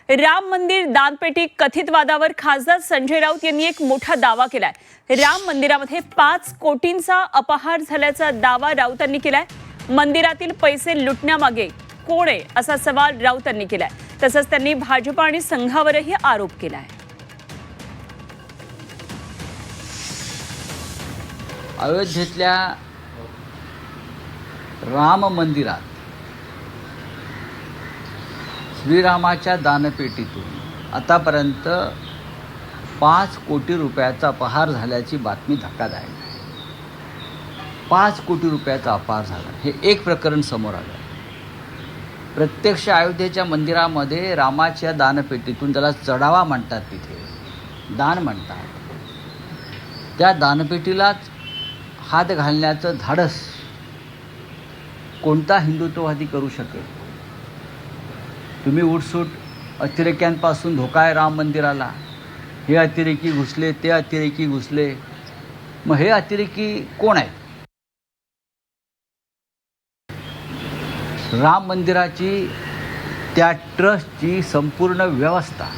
राम मंदिर दानपेटी कथित वादावर खासदार संजय राऊत यांनी एक मोठा दावा केलाय। राम मंदिरामध्ये 5 कोटींचा अपहार झाल्याचा दावा राऊतांनी केलाय। मंदिरातील पैसे लुटण्यामागे कोण आहे असा सवाल राऊतांनी केलाय। तसंच त्यांनी भाजप आणि संघावरही आरोप केलाय। अयोध्येतल्या राम मंदिरात श्रीरामाच्या दानपेटीतून आतापर्यंत 5 कोटी रुपयाचा अपहार झाल्याची बातमी धक्कादायक आहे। 5 कोटी रुपयाचा अपहार झाला हे एक प्रकरण समोर आलं। प्रत्यक्ष अयोध्येच्या मंदिरामध्ये रामाच्या दानपेटीतून, त्याला चढावा म्हणतात, तिथे दान म्हणतात, त्या दानपेटीलाच हात घालण्याचं धाडस कोणता हिंदुत्ववादी करू शकेल? तुम्ही उठसूट अतिरेक्यांपासून धोका आहे राम मंदिराला, हे अतिरेकी घुसले, ते अतिरेकी घुसले, मग हे अतिरेकी कोण आहेत? राम मंदिराची, त्या ट्रस्टची संपूर्ण व्यवस्था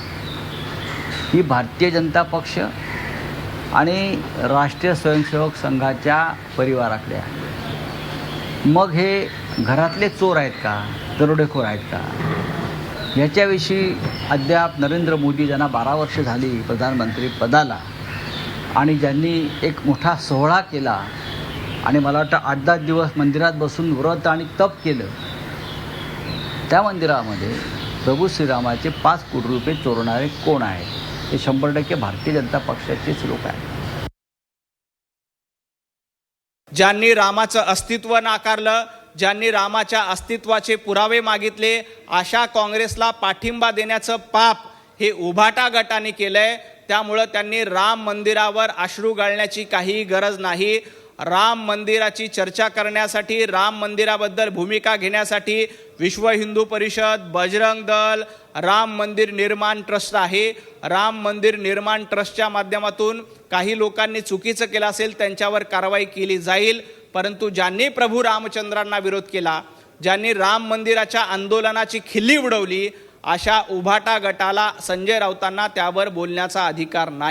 ही भारतीय जनता पक्ष आणि राष्ट्रीय स्वयंसेवक संघाच्या परिवाराकडे आहे। मग हे घरातले चोर आहेत का, दरोडेखोर आहेत का? याच्याविषयी अद्याप नरेंद्र मोदी, ज्यांना 12 वर्ष झाली प्रधानमंत्री पदाला आणि ज्यांनी एक मोठा सोहळा केला आणि मला वाटतं 8-10 दिवस मंदिरात बसून व्रत आणि तप केलं, त्या मंदिरामध्ये प्रभू श्रीरामाचे 5 कोटी रुपये चोरणारे कोण आहेत? हे 100% भारतीय जनता पक्षाचेच लोक आहेत। ज्यांनी रामाचं अस्तित्व नाकारलं, ज्यांनी रामाच्या अस्तित्वाचे पुरावे मागितले, अशा काँग्रेसला पाठिंबा देण्याचं पाप हे उभाटा गटाने केलंय। त्यामुळं त्यांनी राम मंदिरावर अश्रू गाळण्याची काही गरज नाही। राम मंदिराची चर्चा करण्यासाठी, राम मंदिराबद्दल भूमिका घेण्यासाठी विश्व हिंदू परिषद, बजरंग दल, राम मंदिर निर्माण ट्रस्ट आहे। राम मंदिर निर्माण ट्रस्टच्या माध्यमातून काही लोकांनी चुकीचं केलं असेल, त्यांच्यावर कारवाई केली जाईल। परंतु ज्यांनी प्रभू रामचंद्रांना विरोध केला, ज्यांनी राम मंदिराच्या आंदोलनाची खिल्ली उडवली, अशा उभाटा गटाला, संजय राऊतांना त्यावर बोलण्याचा अधिकार नाही।